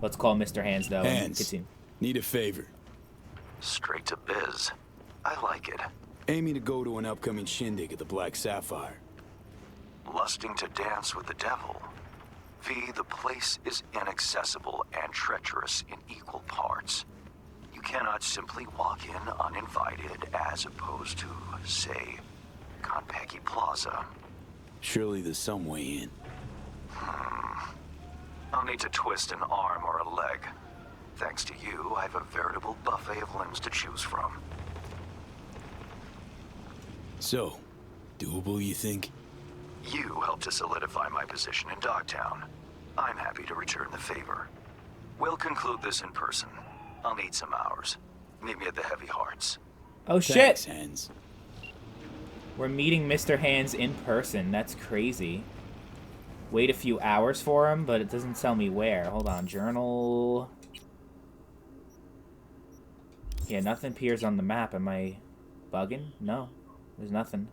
Let's call Mr. Hands, though, and Hands, continue. need a favor. Straight to biz. I like it. Aiming to go to an upcoming shindig at the Black Sapphire. Lusting to dance with the devil. V, the place is inaccessible and treacherous in equal parts. You cannot simply walk in uninvited as opposed to, say, Konpeki Plaza. Surely there's some way in. I'll need to twist an arm or a leg. Thanks to you, I have a veritable buffet of limbs to choose from. So, doable, you think? You helped to solidify my position in Dogtown. I'm happy to return the favor. We'll conclude this in person. I'll need some hours. Meet me at the Heavy Hearts. Oh, shit! Thanks, Hands. We're meeting Mr. Hands in person. That's crazy. Wait a few hours for him, but it doesn't tell me where. Hold on. Journal. Yeah, nothing appears on the map. Am I bugging? No. There's nothing.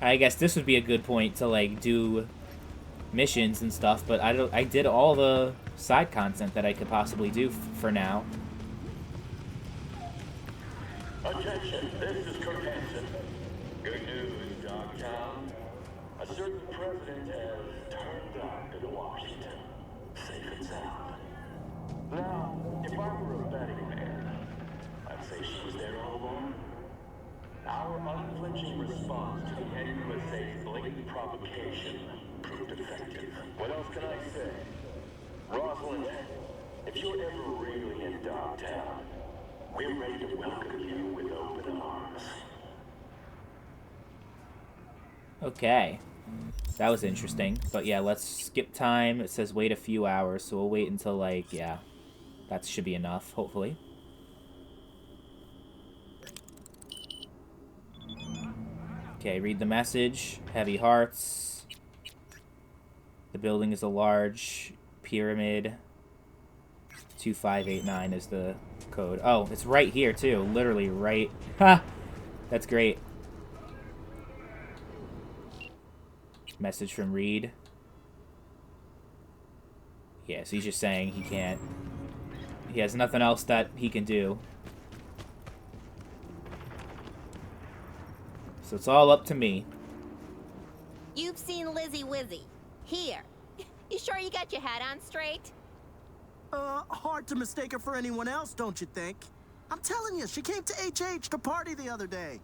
I guess this would be a good point to, like, do missions and stuff, but I did all the side content that I could possibly do for now. Attention, this is Kurt Hansen. Good news, Dogtown. A certain president has turned up in Washington. Safe and sound. Now, if I were a betting man, I'd say she was there all along. Our unflinching response to the NUSA's blatant provocation proved effective. What else can I say? Rosalind, if you're ever really in Dogtown, we're ready to welcome you with open arms. Okay. That was interesting. But yeah, let's skip time. It says wait a few hours, so we'll wait until, like, yeah. That should be enough, hopefully. Okay, read the message. Heavy Hearts. The building is a large pyramid. 2589 is the code. Oh, it's right here, too. Literally right. Ha! That's great. Message from Reed. Yeah, so he's just saying he can't. He has nothing else that he can do. So it's all up to me. You've seen Lizzie Wizzy. Here. You sure you got your head on straight? Hard to mistake her for anyone else, don't you think? I'm telling you, she came to HH to party the other day.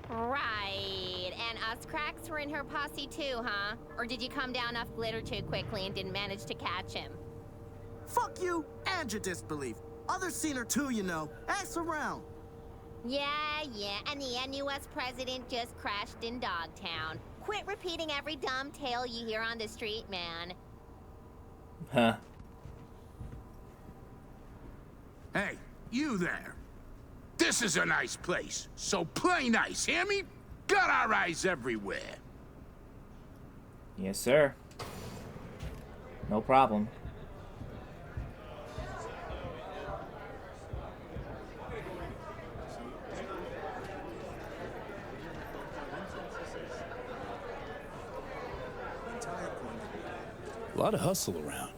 Right. And us cracks were in her posse too, huh? Or did you come down off glitter too quickly and didn't manage to catch him? Fuck you and your disbelief. Others seen her too, you know. Ask around. Yeah, and the NUS president just crashed in Dogtown. Quit repeating every dumb tale you hear on the street, man. Huh. Hey, you there. This is a nice place, so play nice, hear me? Got our eyes everywhere. Yes, sir. No problem. A lot of hustle around.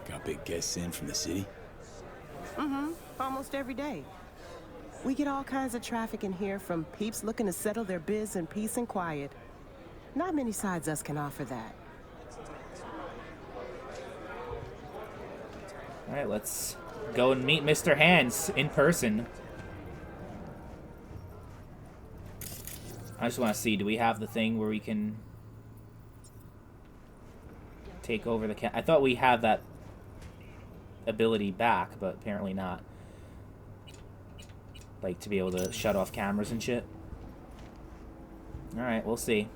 Got big guests in from the city. Mm-hmm. Almost every day. We get all kinds of traffic in here, from peeps looking to settle their biz in peace and quiet. Not many sides us can offer that. Alright, let's go and meet Mr. Hands in person. I just want to see, do we have the thing where we can take over the I thought we had that ability back, but apparently not. Like, to be able to shut off cameras and shit. Alright, we'll see.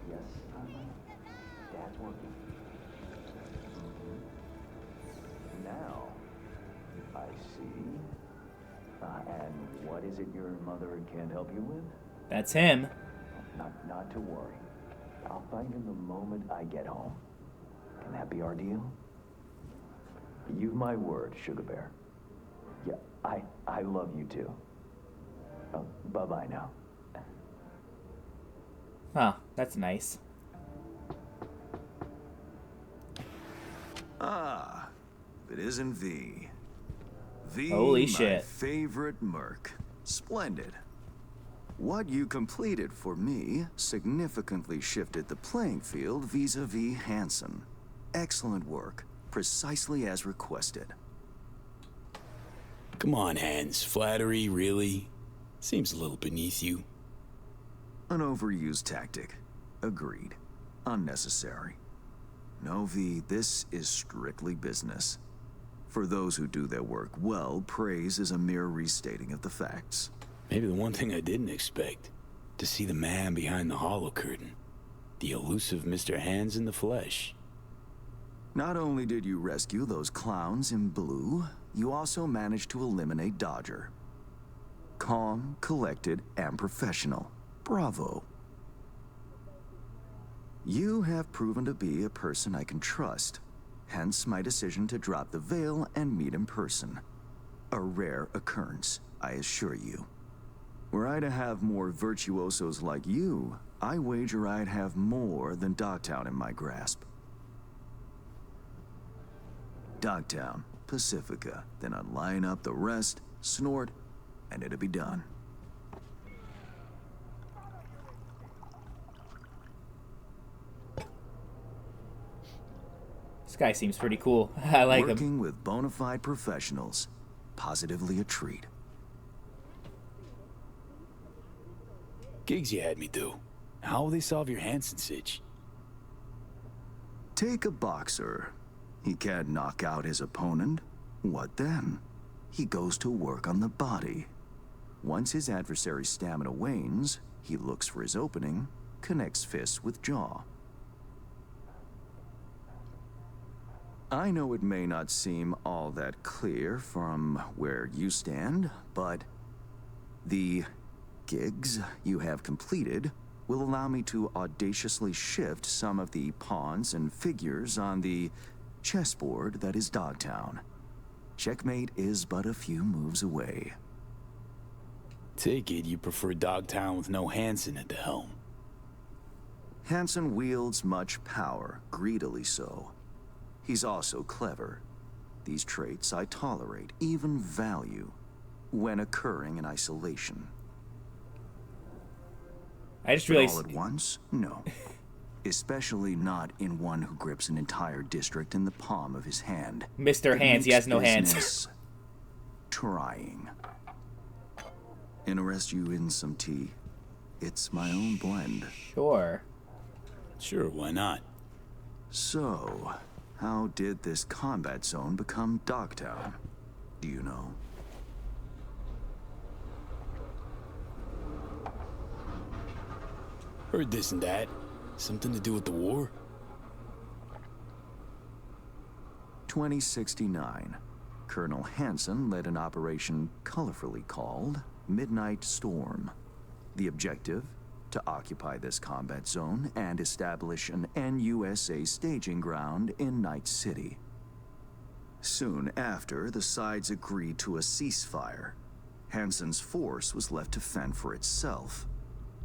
Yes, Dad's working. Now, I see. And what is it your mother can't help you with? That's him. Not to worry. I'll find him the moment I get home. Can that be our deal? You've my word, Sugar Bear. Yeah, I love you too. Oh, bye-bye now. Huh, that's nice. Ah, if it isn't V. V, Holy my shit. favorite merc. Splendid. What you completed for me significantly shifted the playing field vis-a-vis Hansen. Excellent work, precisely as requested. Come on, Hans. Flattery, really? Seems a little beneath you. An overused tactic. Agreed. Unnecessary. No, V, this is strictly business. For those who do their work well, praise is a mere restating of the facts. Maybe the one thing I didn't expect. To see the man behind the hollow curtain. The elusive Mr. Hands in the flesh. Not only did you rescue those clowns in blue, you also managed to eliminate Dodger. Calm, collected, and professional. Bravo. You have proven to be a person I can trust. Hence my decision to drop the veil and meet in person. A rare occurrence, I assure you. Were I to have more virtuosos like you, I wager I'd have more than Dogtown in my grasp. Dogtown, Pacifica, then I'd line up the rest, snort, and it'd be done. This guy seems pretty cool. I like him. Working with bona fide professionals, positively a treat. Gigs you had me do. How will they solve your Hansen sitch? Take a boxer. He can't knock out his opponent. What then? He goes to work on the body. Once his adversary's stamina wanes, he looks for his opening, connects fists with jaw. I know it may not seem all that clear from where you stand, but the gigs you have completed will allow me to audaciously shift some of the pawns and figures on the chessboard that is Dogtown. Checkmate is but a few moves away. Take it you prefer Dogtown with no Hansen at the helm. Hansen wields much power, greedily so. He's also clever. These traits I tolerate, even value, when occurring in isolation. I just But realized. all at once? No. Especially not in one who grips an entire district in the palm of his hand. Mr. It Hands, he makes has no hands. business trying. Interest you in some tea? It's my own blend. Sure. Sure, why not? So, how did this combat zone become Dogtown? Do you know? Heard this and that. Something to do with the war? 2069. Colonel Hansen led an operation colorfully called Midnight Storm. The objective? To occupy this combat zone and establish an NUSA staging ground in Night City. Soon after, the sides agreed to a ceasefire. Hansen's force was left to fend for itself.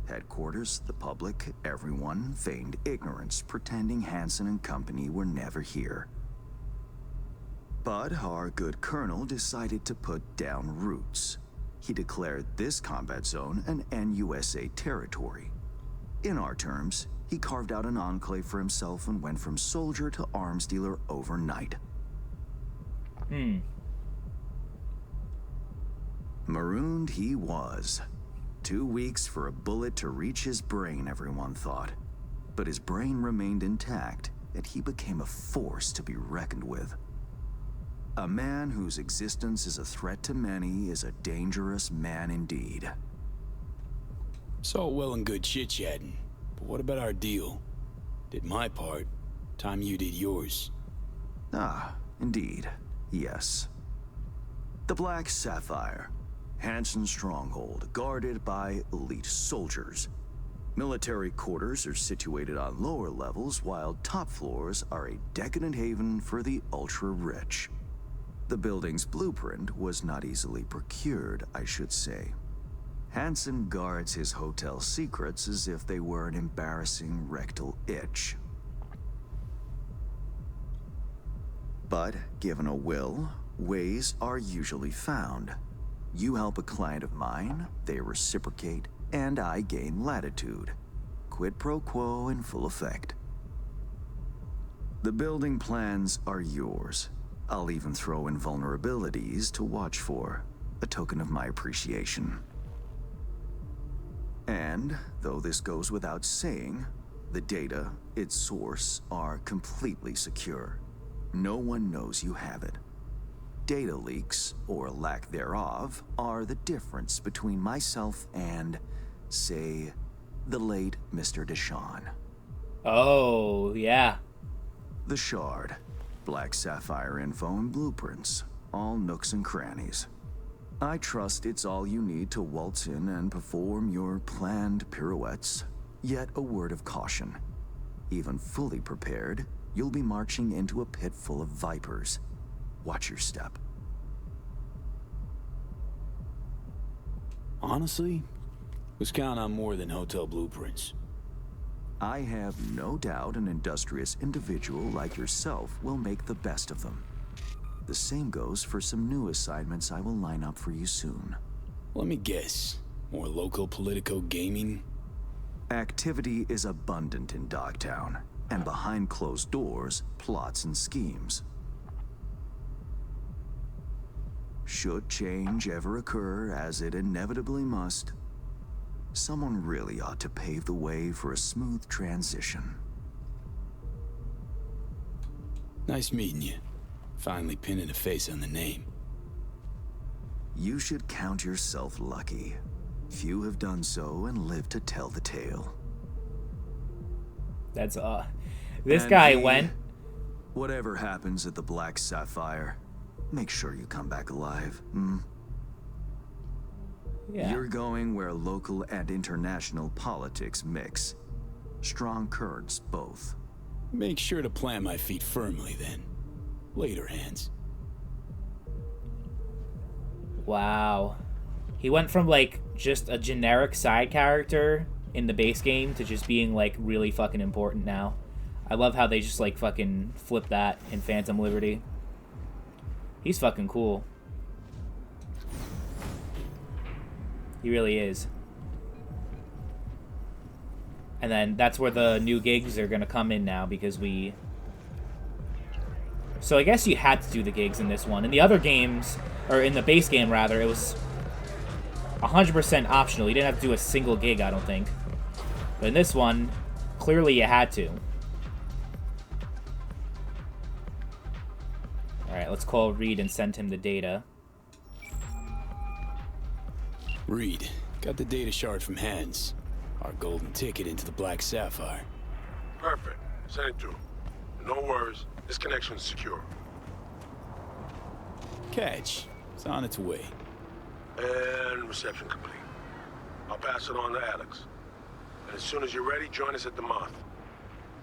Headquarters, the public, everyone feigned ignorance, pretending Hansen and company were never here. But our good colonel decided to put down roots. He declared this combat zone an NUSA territory. In our terms, he carved out an enclave for himself and went from soldier to arms dealer overnight. Marooned he was. 2 weeks for a bullet to reach his brain, everyone thought. But his brain remained intact, and he became a force to be reckoned with. A man whose existence is a threat to many is a dangerous man indeed. It's all well and good chit-chatting, but what about our deal? Did my part, time you did yours. Ah, indeed, yes. The Black Sapphire, Hansen's stronghold, guarded by elite soldiers. Military quarters are situated on lower levels, while top floors are a decadent haven for the ultra-rich. The building's blueprint was not easily procured, I should say. Hansen guards his hotel secrets as if they were an embarrassing rectal itch. But given a will, ways are usually found. You help a client of mine, they reciprocate, and I gain latitude. Quid pro quo in full effect. The building plans are yours. I'll even throw in vulnerabilities to watch for, a token of my appreciation. And, though this goes without saying, the data, its source, are completely secure. No one knows you have it. Data leaks, or lack thereof, are the difference between myself and, say, the late Mr. Deshawn. Oh, yeah. The Shard. Black Sapphire info and blueprints. All nooks and crannies. I trust it's all you need to waltz in and perform your planned pirouettes. Yet a word of caution. Even fully prepared, you'll be marching into a pit full of vipers. Watch your step. Honestly, was counting on more than hotel blueprints. I have no doubt an industrious individual like yourself will make the best of them. The same goes for some new assignments I will line up for you soon. Let me guess. More local Politico gaming? Activity is abundant in Dogtown, and behind closed doors, plots and schemes. Should change ever occur, as it inevitably must, someone really ought to pave the way for a smooth transition. Nice meeting you. Finally pinning a face on the name. You should count yourself lucky. Few have done so and lived to tell the tale. That's this guy went. Whatever happens at the Black Sapphire, make sure you come back alive. Yeah. You're going where local and international politics mix. Strong currents, both. Make sure to plant my feet firmly then. Later, Hans. Wow. He went from, like, just a generic side character in the base game to just being, like, really fucking important now. I love how they just, like, fucking flip that in Phantom Liberty. He's fucking cool. He really is. And then that's where the new gigs are gonna come in now, because we... So I guess you had to do the gigs in this one. In the other games, or in the base game rather, it was 100% optional. You didn't have to do a single gig, I don't think. But in this one, clearly you had to. Alright, let's call Reed and send him the data. Reed, got the data shard from Hans. Our golden ticket into the Black Sapphire. Perfect. Send it through. No worries. This connection's secure. Catch. It's on its way. And reception complete. I'll pass it on to Alex. And as soon as you're ready, join us at the Moth.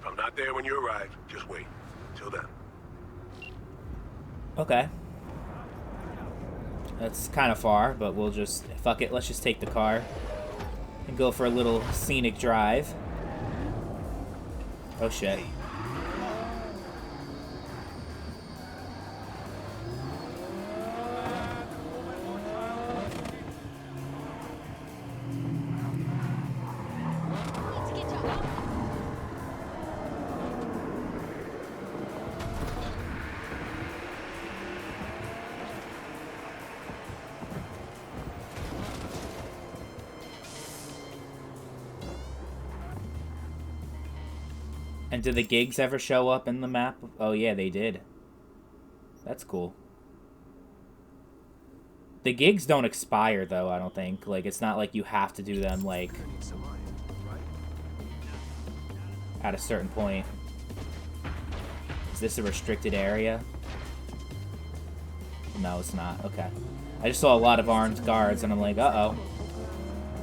If I'm not there when you arrive, just wait. Till then. Okay. That's kind of far, but we'll just... Fuck it, let's just take the car. And go for a little scenic drive. Oh shit. And did the gigs ever show up in the map? Oh yeah, they did. That's cool. The gigs don't expire though, I don't think. Like, it's not like you have to do them, like, at a certain point. Is this a restricted area? No, it's not. Okay. I just saw a lot of armed guards and I'm like, uh-oh.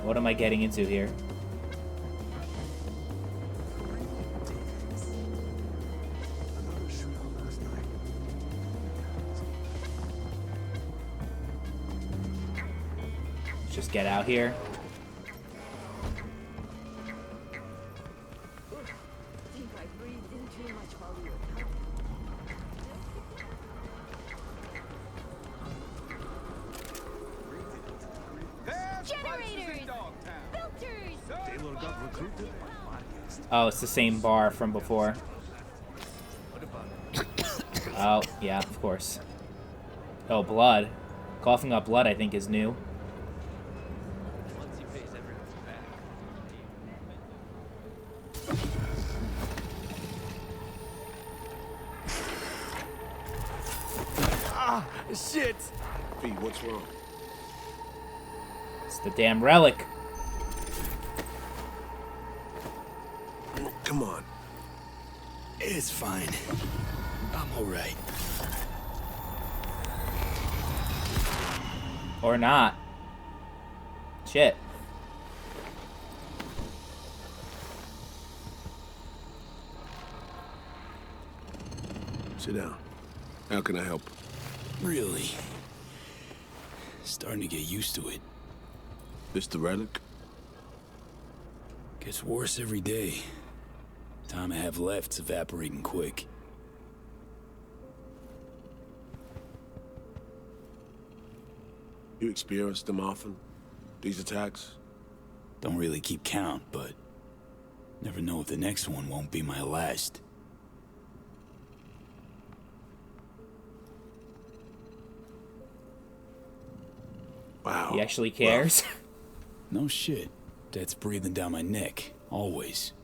What am I getting into here? just get out here. Oh, it's the same bar from before. Oh, yeah, of course. Oh, blood. Coughing up blood, I think, is new. Ah, shit! V, what's wrong? It's the damn relic. Come on. It's fine. I'm alright. Or not. Shit. Sit down. How can I help? Really? Starting to get used to it. This the relic? Gets worse every day. Time I have left's evaporating quick. You experience them often? These attacks? Don't really keep count, but never know if the next one won't be my last. Wow. He actually cares. No shit. That's breathing down my neck, always.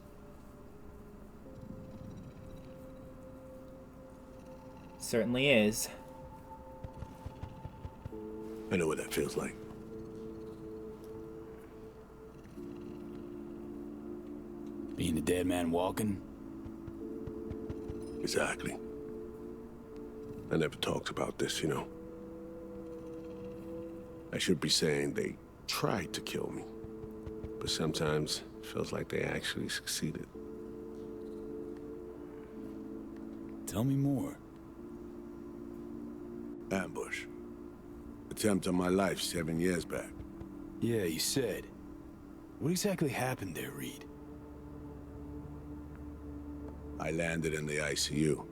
Certainly is. I know what that feels like. Being a dead man walking? Exactly. I never talked about this, you know. I should be saying they tried to kill me. But sometimes it feels like they actually succeeded. Tell me more. Ambush. Attempt on my life 7 years back. Yeah, you said. What exactly happened there, Reed? I landed in the ICU,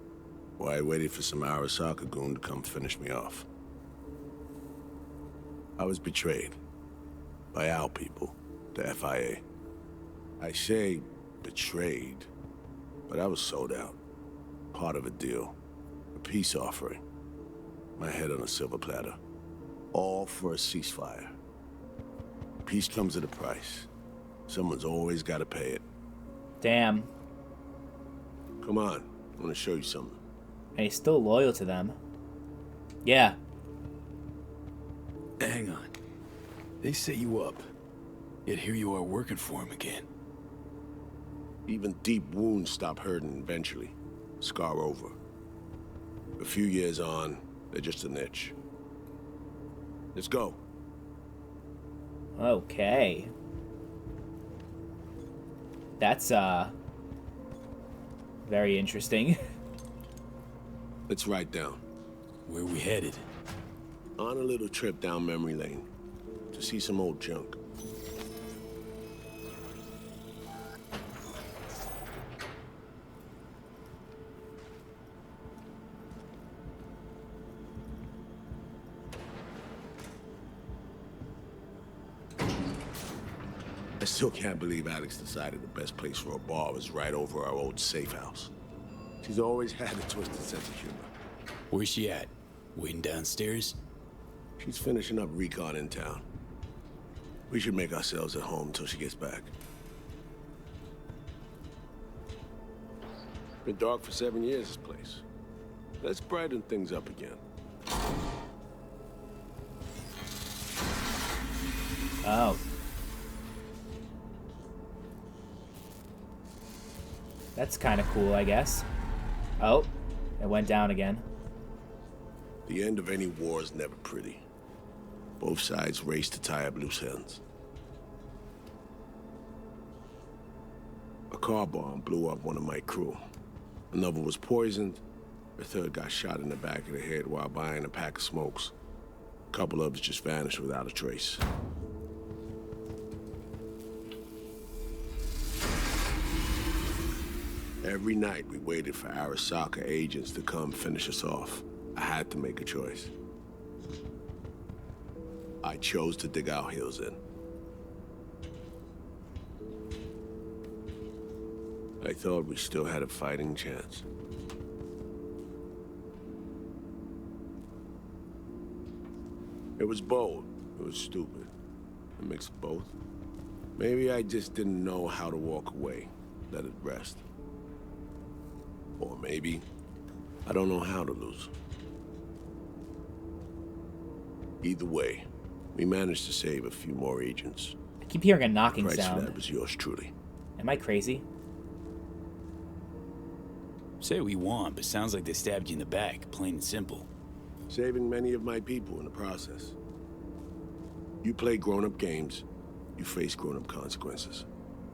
where I waited for some Arasaka goon to come finish me off. I was betrayed by our people, the FIA. I say betrayed, but I was sold out. Part of a deal, a peace offering. My head on a silver platter. All for a ceasefire. Peace comes at a price. Someone's always got to pay it. Damn. Come on, I want to show you something. And he's still loyal to them. Yeah. Hang on. They set you up. Yet here you are working for him again. Even deep wounds stop hurting eventually. Scar over. A few years on, they're just an itch. Let's go. Okay. That's, very interesting. Let's write down. Where we headed? On a little trip down memory lane. To see some old junk. I still can't believe Alex decided the best place for a bar was right over our old safe house. She's always had a twisted sense of humor. Where's she at? Waiting downstairs? She's finishing up recon in town. We should make ourselves at home until she gets back. Been dark for 7 years, this place. Let's brighten things up again. Oh. That's kind of cool, I guess. Oh, it went down again. The end of any war is never pretty. Both sides race to tie up loose ends. A car bomb blew up one of my crew. Another was poisoned. A third got shot in the back of the head while buying a pack of smokes. A couple others just vanished without a trace. Every night we waited for Arasaka agents to come finish us off. I had to make a choice. I chose to dig our heels in. I thought we still had a fighting chance. It was bold. It was stupid. A mix of both. Maybe I just didn't know how to walk away, let it rest. Or maybe I don't know how to lose. Either way, we managed to save a few more agents. I keep hearing a knocking The price for sound. that was yours truly. Am I crazy? Say what you want, but sounds like they stabbed you in the back, plain and simple. Saving many of my people in the process. You play grown-up games, you face grown-up consequences.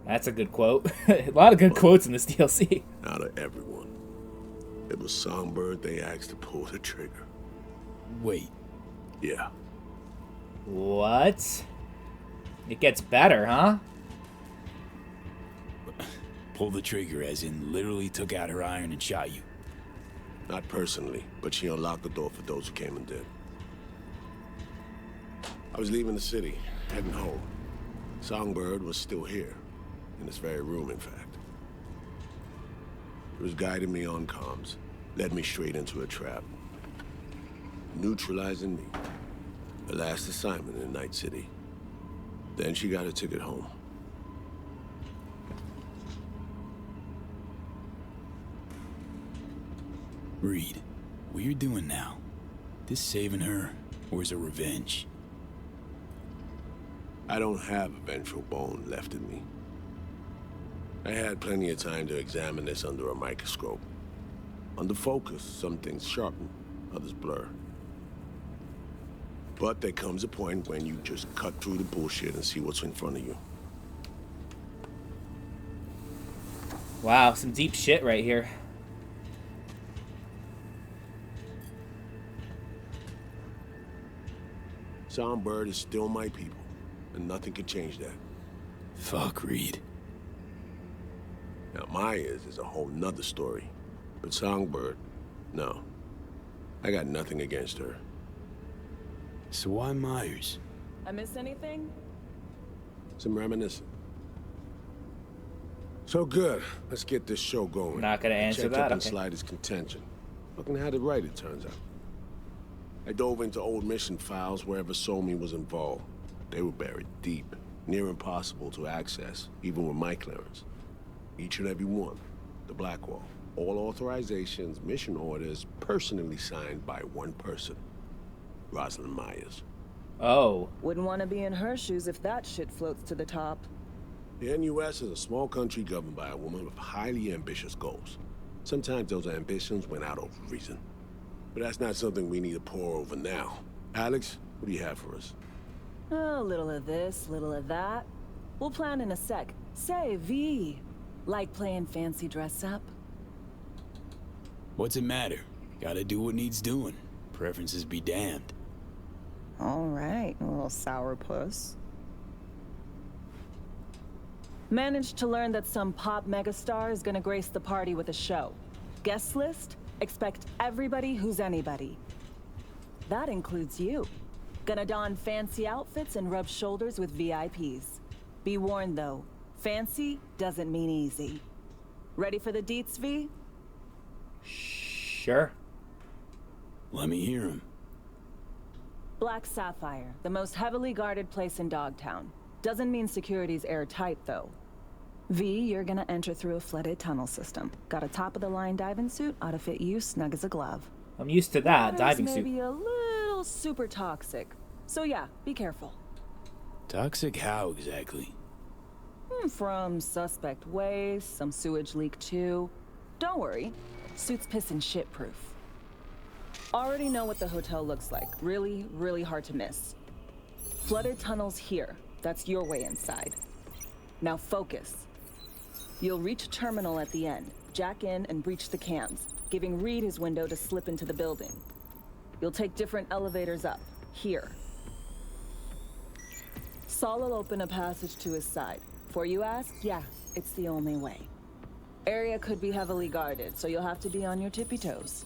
That's a good quote. A lot of good quotes in this DLC. Out of everyone. It was Songbird they asked to pull the trigger. Wait. Yeah. What? It gets better, huh? Pull the trigger, as in literally took out her iron and shot you. Not personally, but she unlocked the door for those who came and did. I was leaving the city, heading home. Songbird was still here. In this very room, in fact. It was guiding me on comms. Led me straight into a trap. Neutralizing me. The last assignment in Night City. Then she got a ticket home. Reed, what you're doing now, this saving her, or is it revenge? I don't have a vengeful bone left in me. I had plenty of time to examine this under a microscope. Under focus, some things sharpen, others blur. But there comes a point when you just cut through the bullshit and see what's in front of you. Wow, some deep shit right here. Songbird is still my people, and nothing can change that. Fuck, Reed. Now, Myers is a whole nother story. But Songbird, no. I got nothing against her. So why Myers? I miss anything? Some reminiscing. So good. Let's get this show going. Not gonna answer Checked that? up in Okay. Slider's contention. Fucking had it right, it turns out. I dove into old mission files wherever Somi was involved. They were buried deep, near impossible to access, even with my clearance. Each and every one. The Blackwall. All authorizations, mission orders, personally signed by one person. Rosalind Myers. Oh. Wouldn't want to be in her shoes if that shit floats to the top. The NUS is a small country governed by a woman with highly ambitious goals. Sometimes those ambitions went out over reason. But that's not something we need to pour over now. Alex, what do you have for us? A little of this, little of that. We'll plan in a sec. Say, V, like playing fancy dress up? What's it matter? Gotta do what needs doing. Preferences be damned. All right, a little sourpuss. Managed to learn that some pop megastar is gonna grace the party with a show. Guest list? Expect everybody who's anybody. That includes you. Gonna don fancy outfits and rub shoulders with VIPs. Be warned though, fancy doesn't mean easy. Ready for the deets, V? Sure. Let me hear him. Black Sapphire, the most heavily guarded place in Dogtown. Doesn't mean security's airtight, though. V, you're gonna enter through a flooded tunnel system. Got a top-of-the-line diving suit, ought to fit you snug as a glove. I'm used to that, diving suit. Maybe a little super toxic. So yeah, be careful. Toxic how exactly? From suspect waste, some sewage leak too. Don't worry, suit's piss and shit proof. Already know what the hotel looks like. Really, really hard to miss. Flooded tunnels here. That's your way inside. Now focus. You'll reach a terminal at the end, jack in and breach the cams, giving Reed his window to slip into the building. You'll take different elevators up, here. Saul will open a passage to his side. Before you ask, yeah, it's the only way. Area could be heavily guarded, so you'll have to be on your tippy toes.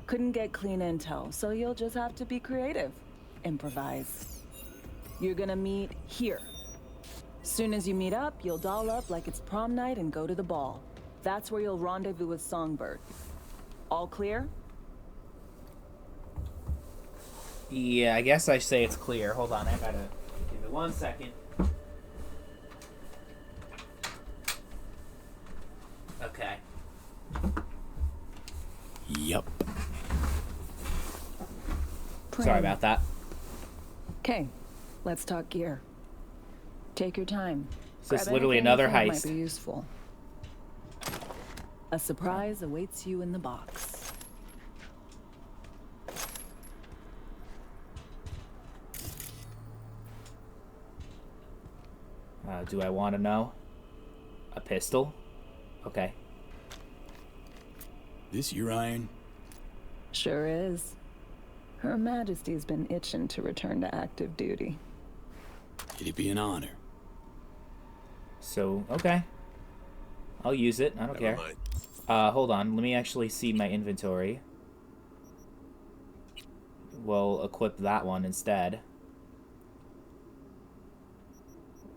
Couldn't get clean intel, so you'll just have to be creative. Improvise. You're gonna meet here. Soon as you meet up, you'll doll up like it's prom night and go to the ball. That's where you'll rendezvous with Songbird. All clear? Yeah, I guess I say it's clear. Hold on, I gotta give it 1 second. Okay. Yup. Sorry about that. Okay, let's talk gear. Take your time. Is this Grab literally anything you another think heist? Might be useful. A surprise awaits you in the box. Do I want to know? A pistol? Okay. This your iron? Sure is. Her Majesty's been itching to return to active duty. It'd be an honor. So, okay. I'll use it. I don't care. Hold on. Let me actually see my inventory. We'll equip that one instead.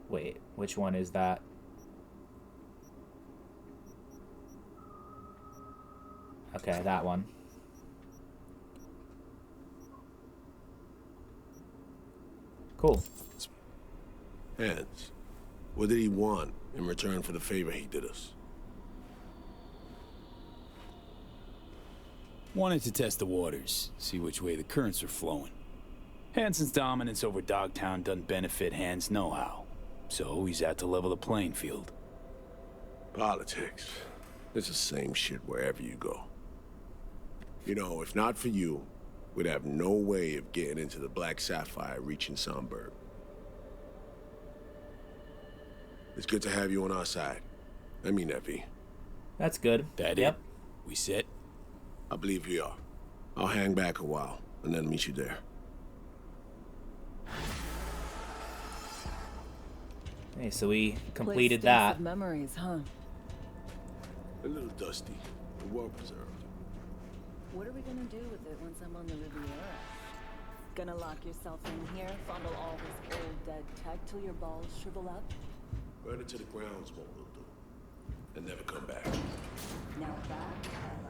Wait, which one is that? Okay, that one. Cool. Hands, what did he want in return for the favor he did us? Wanted to test the waters, see which way the currents are flowing. Hansen's dominance over Dogtown doesn't benefit Hans no-how, so he's out to level the playing field. Politics. It's the same shit wherever you go. You know, if not for you, we'd have no way of getting into the Black Sapphire reaching Songbird. It's good to have you on our side. I mean that, V. That's good. That yep. it? We set? I believe we are. I'll hang back a while, and then meet you there. Hey, so we completed Place that. of memories, huh? A little dusty, but well preserved. What are we gonna do with it once I'm on the Riviera? Gonna lock yourself in here, fondle all this old dead tech till your balls shrivel up? Burn it to the ground is what we'll do. And never come back. Now that I like.